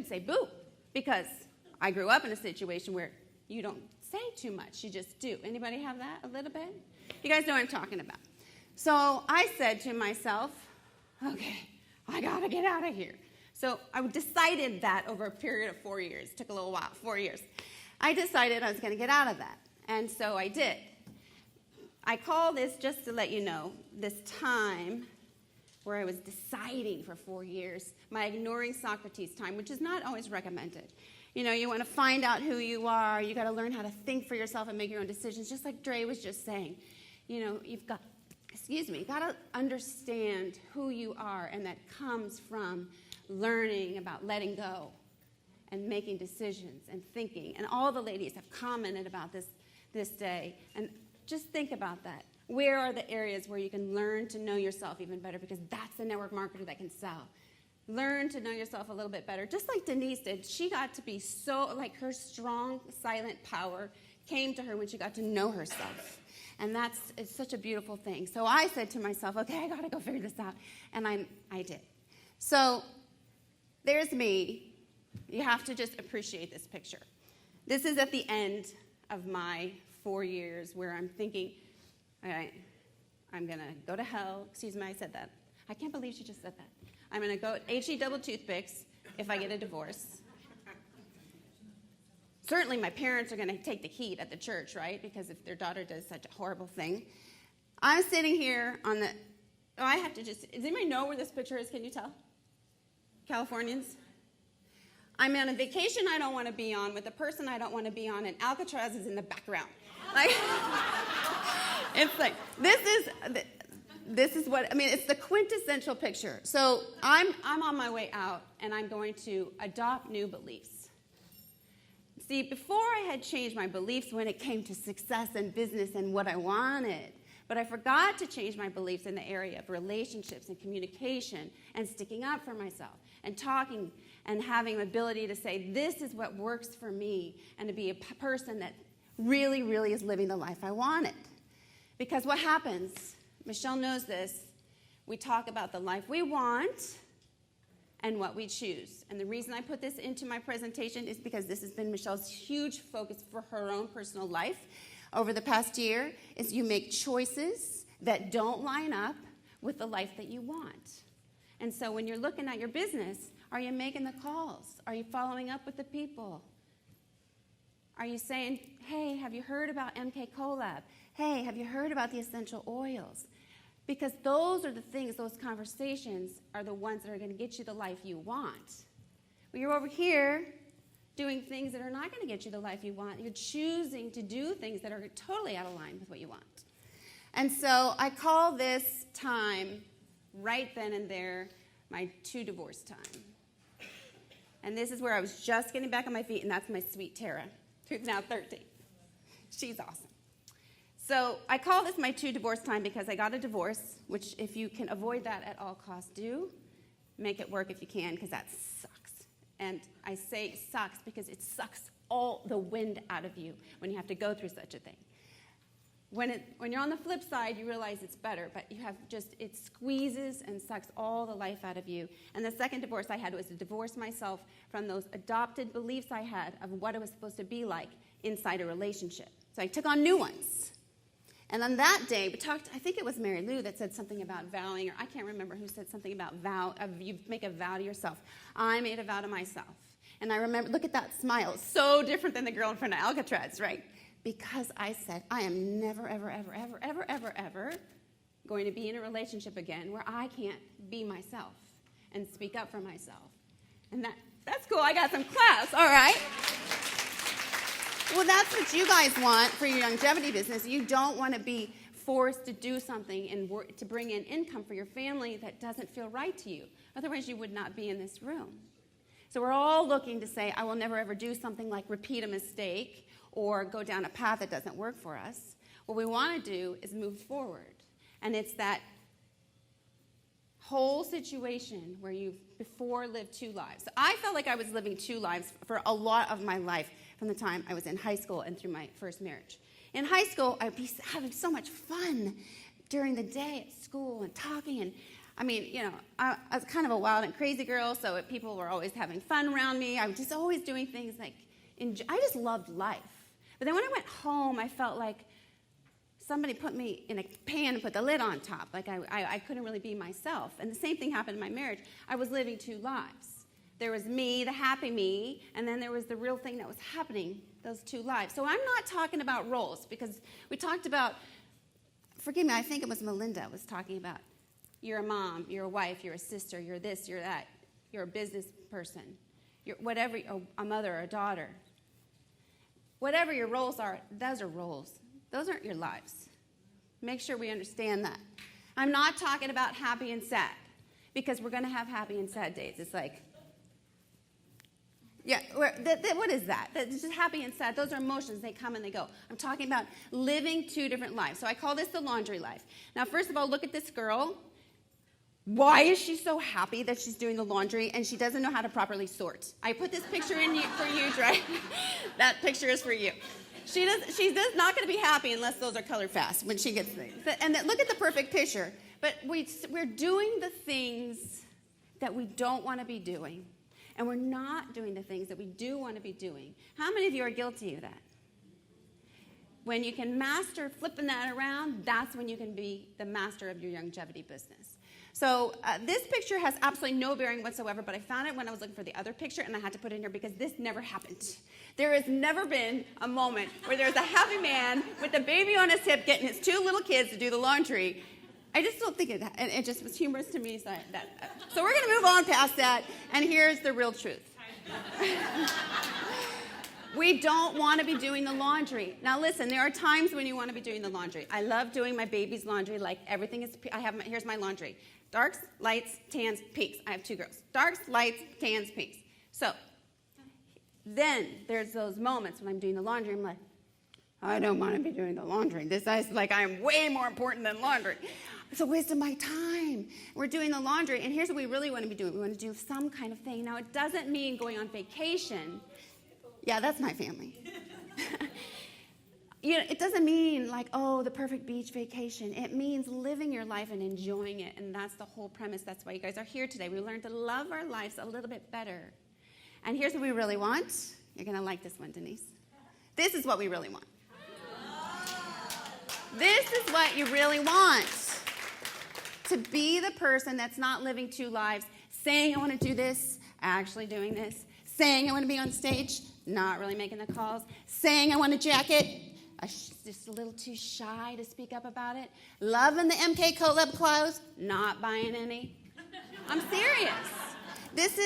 and say boo, because I grew up in a situation where you don't say too much, you just do. Anybody have that a little bit? You guys know what I'm talking about. So I said to myself, okay, I got to get out of here. So I decided that over a period of 4 years. It took a little while, 4 years. I decided I was going to get out of that, and so I did. I call this, just to let you know, this time where I was deciding for 4 years, my ignoring Socrates time, which is not always recommended. You know, you want to find out who you are. You got to learn how to think for yourself and make your own decisions, just like Dre was just saying. You know, you've got to understand who you are, and that comes from learning about letting go and making decisions and thinking. And all the ladies have commented about this day. And just think about that. Where are the areas where you can learn to know yourself even better? Because that's the network marketer that can sell. Learn to know yourself a little bit better. Just like Denise did. She got to be so, like her strong, silent power came to her when she got to know herself. And it's such a beautiful thing. So I said to myself, okay, I got to go figure this out. And I did. So there's me. You have to just appreciate this picture. This is at the end of my 4 years where I'm thinking, all right, I'm going to go to hell. Excuse me, I said that. I can't believe she just said that. I'm going to go HE double toothpicks if I get a divorce. Certainly my parents are going to take the heat at the church, right? Because if their daughter does such a horrible thing. I'm sitting here on the, I have to just, does anybody know where this picture is? Can you tell? Californians? I'm on a vacation I don't want to be on with a person I don't want to be on, and Alcatraz is in the background. Like, it's like, this is what, I mean, it's the quintessential picture. So I'm on my way out, and I'm going to adopt new beliefs. See, before I had changed my beliefs when it came to success and business and what I wanted, but I forgot to change my beliefs in the area of relationships and communication and sticking up for myself and talking and having the ability to say, this is what works for me, and to be a person that really, really is living the life I wanted. Because what happens, Michelle knows this, we talk about the life we want and what we choose. And the reason I put this into my presentation is because this has been Michelle's huge focus for her own personal life over the past year, is you make choices that don't line up with the life that you want. And so when you're looking at your business, are you making the calls? Are you following up with the people? Are you saying, hey, have you heard about MK Collab? Hey, have you heard about the essential oils? Because those are the things, those conversations are the ones that are going to get you the life you want. When you're over here doing things that are not going to get you the life you want, you're choosing to do things that are totally out of line with what you want. And so I call this time, right then and there, my divorce time. And this is where I was just getting back on my feet, and that's my sweet Tara, who's now 13. She's awesome. So I call this my divorce time because I got a divorce, which if you can avoid that at all costs, do. Make it work if you can, because that sucks. And I say sucks because it sucks all the wind out of you when you have to go through such a thing. When you're on the flip side, you realize it's better, but it squeezes and sucks all the life out of you. And the second divorce I had was to divorce myself from those adopted beliefs I had of what it was supposed to be like inside a relationship. So I took on new ones. And on that day, I think it was Mary Lou that said something about vowing, or I can't remember who said something about you make a vow to yourself. I made a vow to myself. And I remember, look at that smile. It's so different than the girl in front of Alcatraz, right? Because I said, I am never, ever, ever, ever, ever, ever, ever going to be in a relationship again where I can't be myself and speak up for myself. And that's cool. I got some class. All right. Well, that's what you guys want for your longevity business. You don't want to be forced to do something and work to bring in income for your family that doesn't feel right to you. Otherwise, you would not be in this room. So we're all looking to say, I will never, ever do something like repeat a mistake or go down a path that doesn't work for us. What we want to do is move forward. And it's that whole situation where you've before lived two lives. So I felt like I was living two lives for a lot of my life from the time I was in high school and through my first marriage. In high school, I'd be having so much fun during the day at school and talking, and I mean, I was kind of a wild and crazy girl, so people were always having fun around me. I was just always doing things like, I just loved life. But then when I went home, I felt like somebody put me in a pan and put the lid on top. Like I couldn't really be myself. And the same thing happened in my marriage. I was living two lives. There was me, the happy me, and then there was the real thing that was happening, those two lives. So I'm not talking about roles, because we talked about, forgive me, I think it was Melinda was talking about, you're a mom, you're a wife, you're a sister, you're this, you're that, you're a business person, you're whatever, a mother or a daughter. Whatever your roles are, those are roles. Those aren't your lives. Make sure we understand that. I'm not talking about happy and sad, because we're going to have happy and sad days. It's like, yeah, what is that? It's just happy and sad. Those are emotions. They come and they go. I'm talking about living two different lives. So I call this the laundry life. Now, first of all, look at this girl. Why is she so happy that she's doing the laundry and she doesn't know how to properly sort? I put this picture in for you, Dre. That picture is for you. She's not going to be happy unless those are colored fast when she gets things. And look at the perfect picture. But we're doing the things that we don't want to be doing. And we're not doing the things that we do want to be doing. How many of you are guilty of that? When you can master flipping that around, that's when you can be the master of your longevity business. So this picture has absolutely no bearing whatsoever, but I found it when I was looking for the other picture, and I had to put it in here because this never happened. There has never been a moment where there's a happy man with a baby on his hip getting his two little kids to do the laundry. I just don't think it just was humorous to me. So we're going to move on past that, and here's the real truth. We don't want to be doing the laundry. Now listen, there are times when you want to be doing the laundry. I love doing my baby's laundry, like everything is, here's my laundry. Darks, lights, tans, peaks. I have two girls. Darks, lights, tans, peaks. So then there's those moments when I'm doing the laundry, I'm like, I don't want to be doing the laundry. This is like I'm way more important than laundry. It's a waste of my time. We're doing the laundry, and here's what we really want to be doing. We want to do some kind of thing. Now, it doesn't mean going on vacation. Yeah, that's my family. It doesn't mean like, oh, the perfect beach vacation. It means living your life and enjoying it, and that's the whole premise. That's why you guys are here today. We learn to love our lives a little bit better. And here's what we really want. You're going to like this one, Denise. This is what we really want. This is what you really want. To be the person that's not living two lives, saying I want to do this, actually doing this, saying I want to be on stage, not really making the calls, saying I want a jacket, just a little too shy to speak up about it, loving the MK Collab clothes, not buying any. I'm serious. This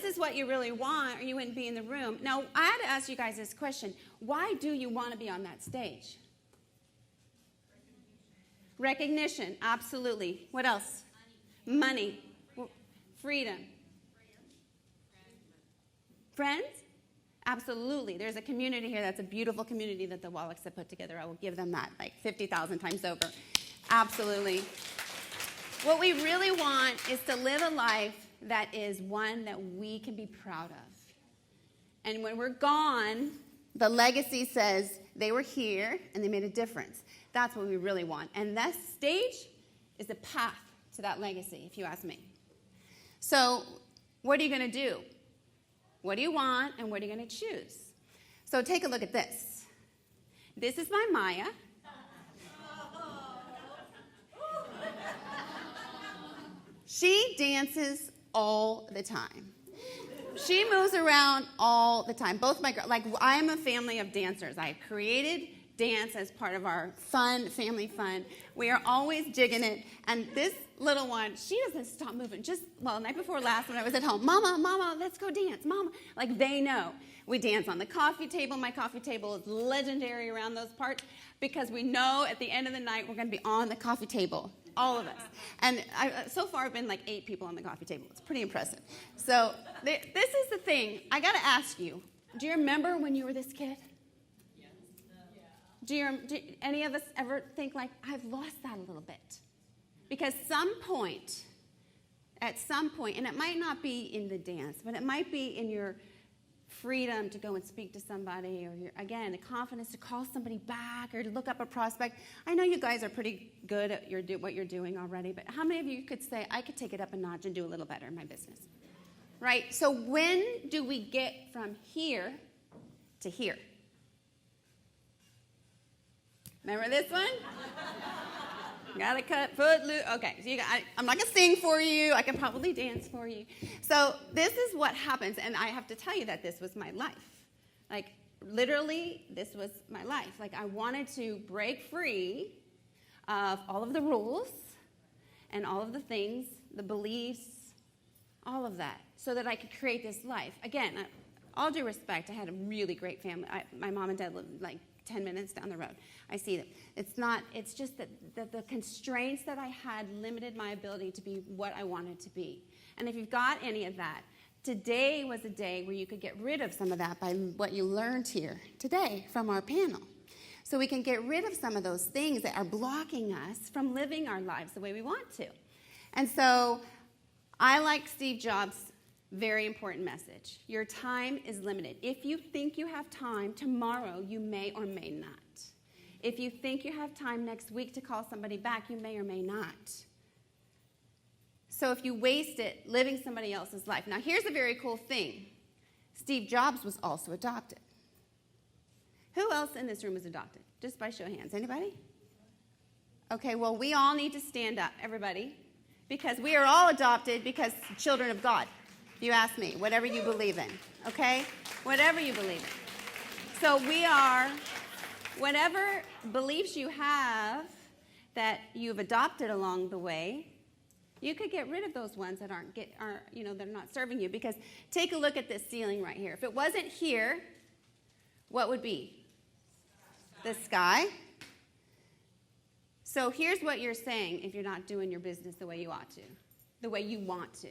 is what you really want, or you wouldn't be in the room. Now, I had to ask you guys this question. Why do you want to be on that stage? Recognition, absolutely. What else? Money. Freedom. Friends? Absolutely. There's a community here that's a beautiful community that the Wallachs have put together. I will give them that like 50,000 times over. Absolutely. What we really want is to live a life that is one that we can be proud of. And when we're gone, the legacy says they were here and they made a difference. That's what we really want. And that stage is the path to that legacy, if you ask me. So what are you going to do? What do you want, and what are you going to choose? So take a look at this. This is my Maya. She dances all the time. She moves around all the time. Both my girls, like I am a family of dancers. I created dance as part of our fun, family fun. We are always jigging it. And this little one, she doesn't stop moving. The night before last when I was at home, Mama, let's go dance, Mama. Like they know. We dance on the coffee table. My coffee table is legendary around those parts because we know at the end of the night we're going to be on the coffee table, all of us. And so far I've been like 8 people on the coffee table. It's pretty impressive. So this is the thing. I got to ask you, do you remember when you were this kid? Do any of us ever think like, I've lost that a little bit? Because at some point, and it might not be in the dance, but it might be in your freedom to go and speak to somebody, or again, the confidence to call somebody back or to look up a prospect. I know you guys are pretty good at what you're doing already, but how many of you could say, I could take it up a notch and do a little better in my business? Right? So when do we get from here to here? Remember this one? Gotta cut, foot loose. Okay, so I'm not gonna sing for you. I can probably dance for you. So this is what happens, and I have to tell you that this was my life. Like, literally, this was my life. Like, I wanted to break free of all of the rules and all of the things, the beliefs, all of that, so that I could create this life. Again, all due respect, I had a really great family. My mom and dad lived like 10 minutes down the road. I see them. It's just that the constraints that I had limited my ability to be what I wanted to be. And if you've got any of that, today was a day where you could get rid of some of that by what you learned here today from our panel. So we can get rid of some of those things that are blocking us from living our lives the way we want to. And so I like Steve Jobs' very important message. Your time is limited. If you think you have time tomorrow, you may or may not. If you think you have time next week to call somebody back, you may or may not. So if you waste it living somebody else's life. Now, here's a very cool thing. Steve Jobs was also adopted. Who else in this room was adopted? Just by show of hands. Anybody? Okay, well, we all need to stand up, everybody, because we are all adopted because children of God. If you ask me, whatever you believe in, okay? Whatever you believe in. So we are, whatever beliefs you have that you've adopted along the way, you could get rid of those ones that they're not serving you. Because take a look at this ceiling right here. If it wasn't here, what would be? The sky. So here's what you're saying if you're not doing your business the way you ought to, the way you want to.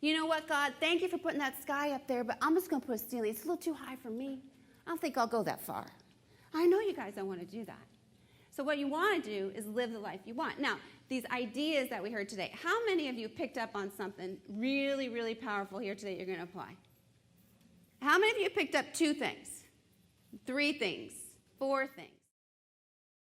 You know what, God? Thank you for putting that sky up there, but I'm just going to put a ceiling. It's a little too high for me. I don't think I'll go that far. I know you guys don't want to do that. So what you want to do is live the life you want. Now, these ideas that we heard today, how many of you picked up on something really, really powerful here today you're going to apply? How many of you picked up 2 things, 3 things, 4 things?